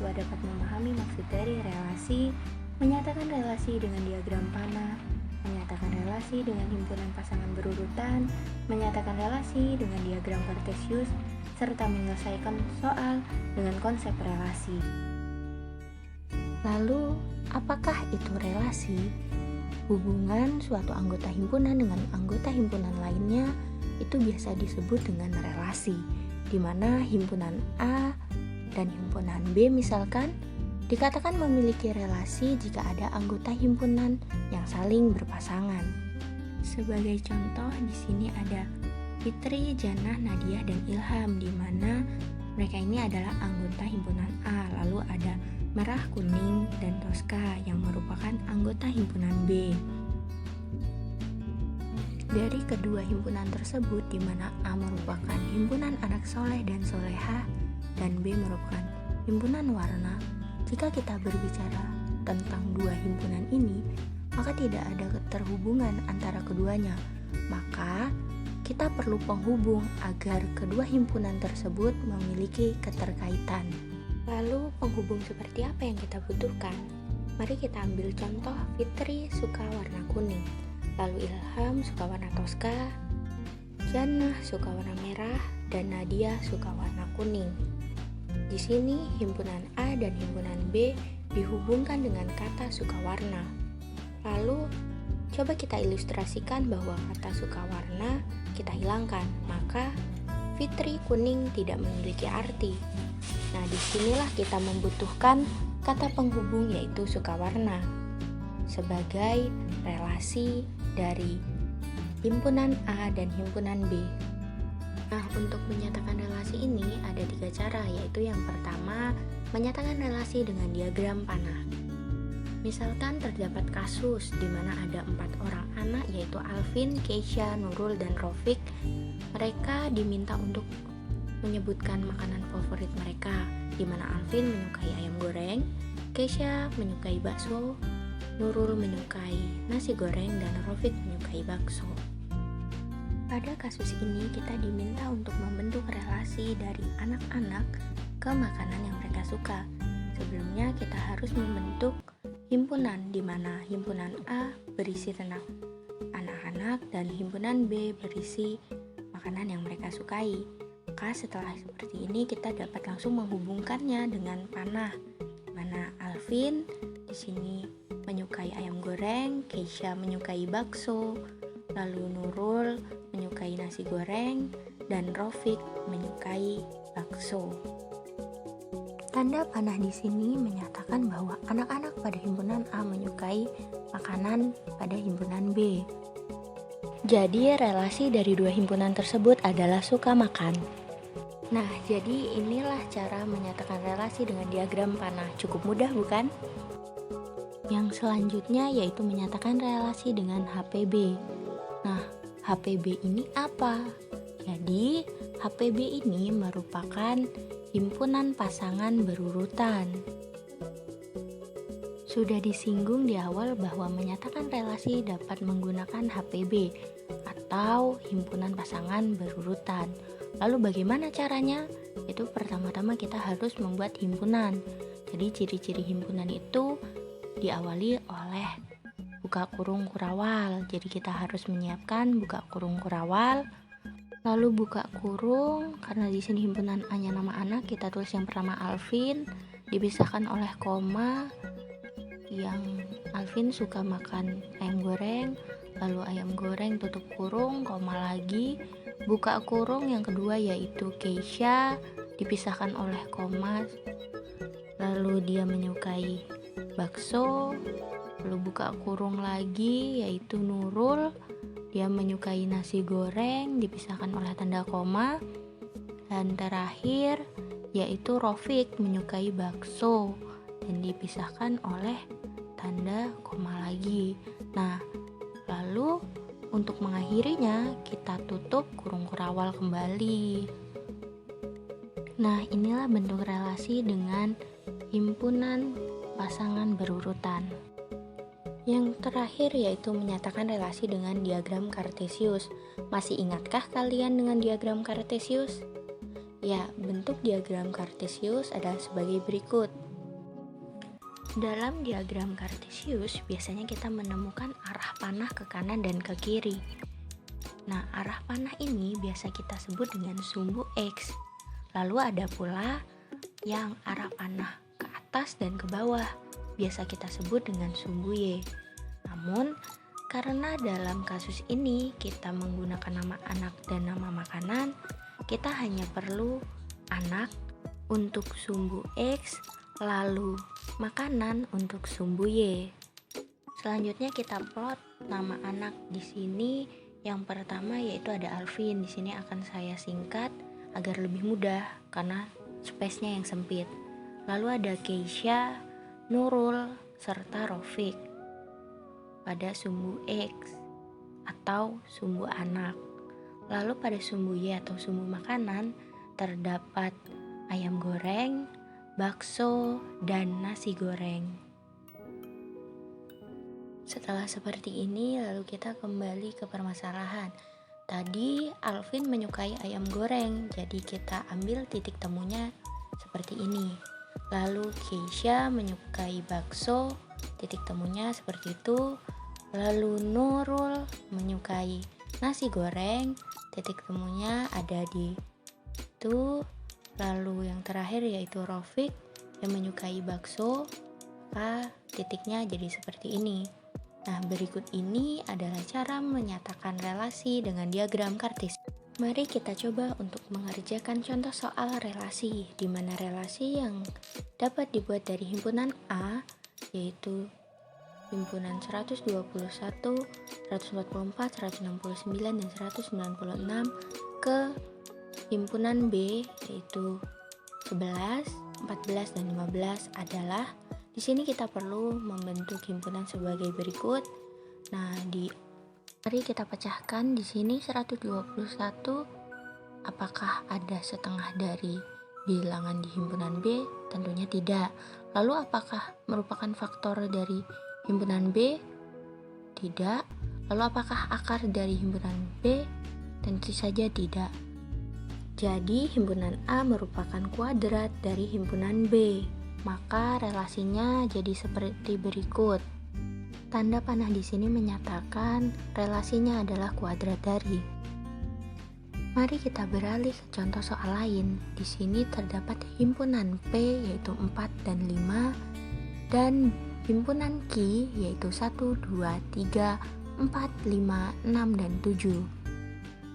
siswa dapat memahami maksud dari relasi, menyatakan relasi dengan diagram panah, menyatakan relasi dengan himpunan pasangan berurutan, menyatakan relasi dengan diagram kartesius, serta menyelesaikan soal dengan konsep relasi. Lalu, apakah itu relasi? Hubungan suatu anggota himpunan dengan anggota himpunan lainnya itu biasa disebut dengan relasi, di mana himpunan A dan himpunan B misalkan dikatakan memiliki relasi jika ada anggota himpunan yang saling berpasangan. Sebagai contoh, di sini ada Fitri, Jannah, Nadia, dan Ilham, di mana mereka ini adalah anggota himpunan A. Lalu ada Merah, Kuning, dan Toska yang merupakan anggota himpunan B. Dari kedua himpunan tersebut, di mana A merupakan himpunan anak soleh dan soleha, dan B merupakan himpunan warna, jika kita berbicara tentang dua himpunan ini, maka tidak ada keterhubungan antara keduanya. Maka kita perlu penghubung agar kedua himpunan tersebut memiliki keterkaitan. Lalu penghubung seperti apa yang kita butuhkan? Mari kita ambil contoh Fitri suka warna kuning, lalu Ilham suka warna toska, Jannah suka warna merah, dan Nadia suka warna kuning. Di sini himpunan A dan himpunan B dihubungkan dengan kata suka warna. Lalu coba kita ilustrasikan bahwa kata suka warna kita hilangkan, maka Fitri kuning tidak memiliki arti. Nah, disinilah kita membutuhkan kata penghubung yaitu suka warna sebagai relasi dari himpunan A dan himpunan B. Nah, untuk menyatakan relasi ini ada 3 cara, yaitu yang pertama, menyatakan relasi dengan diagram panah. Misalkan terdapat kasus di mana ada 4 orang anak yaitu Alvin, Keisha, Nurul, dan Rofik. Mereka diminta untuk menyebutkan makanan favorit mereka, di mana Alvin menyukai ayam goreng, Keisha menyukai bakso, Nurul menyukai nasi goreng, dan Rofik menyukai bakso. Pada kasus ini kita diminta untuk membentuk relasi dari anak-anak ke makanan yang mereka suka. Sebelumnya kita harus membentuk himpunan, di mana himpunan A berisi tentang anak-anak dan himpunan B berisi makanan yang mereka sukai. Maka setelah seperti ini kita dapat langsung menghubungkannya dengan panah, di mana Alvin di sini menyukai ayam goreng, Keisha menyukai bakso, lalu Nurul menyukai nasi goreng, dan Rofik menyukai bakso. Tanda panah di sini menyatakan bahwa anak-anak pada himpunan A menyukai makanan pada himpunan B. Jadi relasi dari dua himpunan tersebut adalah suka makan. Nah, jadi inilah cara menyatakan relasi dengan diagram panah. Cukup mudah bukan? Yang selanjutnya yaitu menyatakan relasi dengan HPB. Nah, HPB ini apa? Jadi, HPB ini merupakan himpunan pasangan berurutan. Sudah disinggung di awal bahwa menyatakan relasi dapat menggunakan HPB atau himpunan pasangan berurutan. Lalu bagaimana caranya? Itu pertama-tama kita harus membuat himpunan. Jadi ciri-ciri himpunan itu diawali oleh buka kurung kurawal. Jadi kita harus menyiapkan buka kurung kurawal. Lalu buka kurung, karena di sini himpunan A-nya nama anak, kita tulis yang pertama Alvin, dipisahkan oleh koma. Yang Alvin suka makan ayam goreng, lalu ayam goreng tutup kurung, koma lagi. Buka kurung yang kedua yaitu Keisha, dipisahkan oleh koma. Lalu dia menyukai bakso. Lalu buka kurung lagi yaitu Nurul, dia menyukai nasi goreng, dipisahkan oleh tanda koma. Dan terakhir yaitu Rofik menyukai bakso dan dipisahkan oleh tanda koma lagi. Nah, lalu untuk mengakhirinya kita tutup kurung kurawal kembali. Nah, inilah bentuk relasi dengan himpunan pasangan berurutan. Yang terakhir yaitu menyatakan relasi dengan diagram kartesius. Masih ingatkah kalian dengan diagram kartesius? Ya, bentuk diagram kartesius adalah sebagai berikut. Dalam diagram kartesius, biasanya kita menemukan arah panah ke kanan dan ke kiri. Nah, arah panah ini biasa kita sebut dengan sumbu X. Lalu ada pula yang arah panah ke atas dan ke bawah, biasa kita sebut dengan sumbu Y. Namun, karena dalam kasus ini kita menggunakan nama anak dan nama makanan, kita hanya perlu anak untuk sumbu X, lalu makanan untuk sumbu Y. Selanjutnya kita plot nama anak di sini. Yang pertama yaitu ada Alvin. Di sini akan saya singkat agar lebih mudah karena space-nya yang sempit. Lalu ada Keisha, Nurul, serta Rofik pada sumbu X atau sumbu anak. Lalu pada sumbu Y atau sumbu makanan terdapat ayam goreng, bakso, dan nasi goreng. Setelah seperti ini, lalu kita kembali ke permasalahan. Tadi Alvin menyukai ayam goreng, jadi kita ambil titik temunya seperti ini. Lalu Keisha menyukai bakso, titik temunya seperti itu. Lalu Nurul menyukai nasi goreng, titik temunya ada di itu. Lalu yang terakhir yaitu Rofik yang menyukai bakso, maka titiknya jadi seperti ini. Nah, berikut ini adalah cara menyatakan relasi dengan diagram kartesius. Mari kita coba untuk mengerjakan contoh soal relasi, di mana relasi yang dapat dibuat dari himpunan A, yaitu himpunan 121, 144, 169, dan 196 ke himpunan B, yaitu 11, 14, dan 15 adalah di sini kita perlu membentuk himpunan sebagai berikut. Nah, mari kita pecahkan di sini 121. Apakah ada setengah dari bilangan di himpunan B? Tentunya tidak. Lalu apakah merupakan faktor dari himpunan B? Tidak. Lalu apakah akar dari himpunan B? Tentu saja tidak. Jadi himpunan A merupakan kuadrat dari himpunan B. Maka relasinya jadi seperti berikut. Tanda panah di sini menyatakan relasinya adalah kuadrat dari. Mari kita beralih ke contoh soal lain. Di sini terdapat himpunan P yaitu 4 dan 5 dan himpunan Q yaitu 1, 2, 3, 4, 5, 6, dan 7.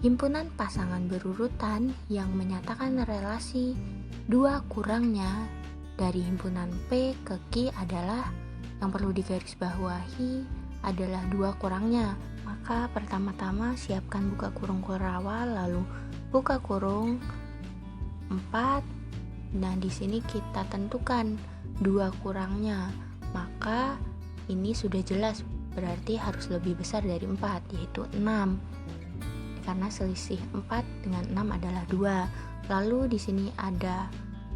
Himpunan pasangan berurutan yang menyatakan relasi 2 kurangnya dari himpunan P ke Q adalah, yang perlu digarisbawahi adalah 2 kurangnya. Maka pertama-tama siapkan buka kurung kurawal, lalu buka kurung 4. Nah, di sini kita tentukan 2 kurangnya. Maka ini sudah jelas, berarti harus lebih besar dari 4, yaitu 6. Karena selisih 4 dengan 6 adalah 2. Lalu di sini ada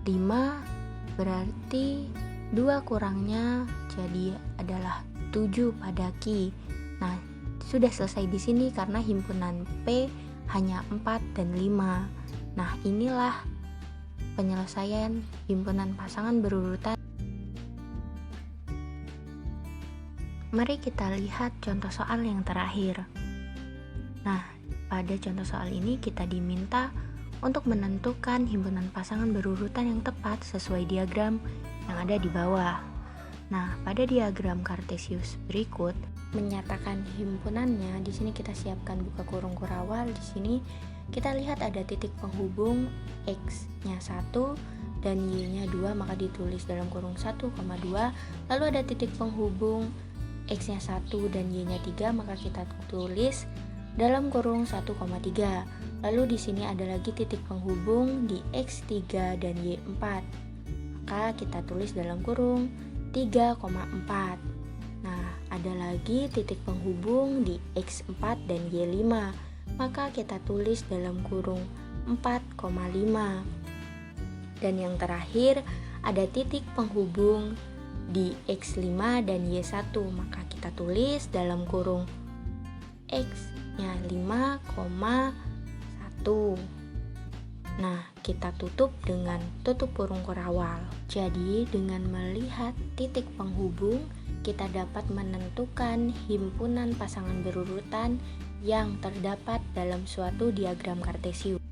5. Berarti 2 kurangnya jadi adalah 7 pada Q. Nah, sudah selesai di sini karena himpunan P hanya 4 dan 5. Nah, inilah penyelesaian himpunan pasangan berurutan. Mari kita lihat contoh soal yang terakhir. Nah, pada contoh soal ini kita diminta untuk menentukan himpunan pasangan berurutan yang tepat sesuai diagram yang ada di bawah. Nah, pada diagram kartesius berikut menyatakan himpunannya. Di sini kita siapkan buka kurung kurawal. Di sini kita lihat ada titik penghubung X-nya 1 dan Y-nya 2, maka ditulis dalam kurung 1,2. Lalu ada titik penghubung X-nya 1 dan Y-nya 3, maka kita tulis dalam kurung 1,3. Lalu di sini ada lagi titik penghubung di X3 dan Y4. Maka kita tulis dalam kurung 3,4. Nah, ada lagi titik penghubung di X4 dan Y5. Maka kita tulis dalam kurung 4,5. Dan yang terakhir ada titik penghubung di X5 dan Y1. Maka kita tulis dalam kurung X-nya 5,1. Nah, kita tutup dengan tutup kurung kurawal. Jadi, dengan melihat titik penghubung, kita dapat menentukan himpunan pasangan berurutan yang terdapat dalam suatu diagram kartesium.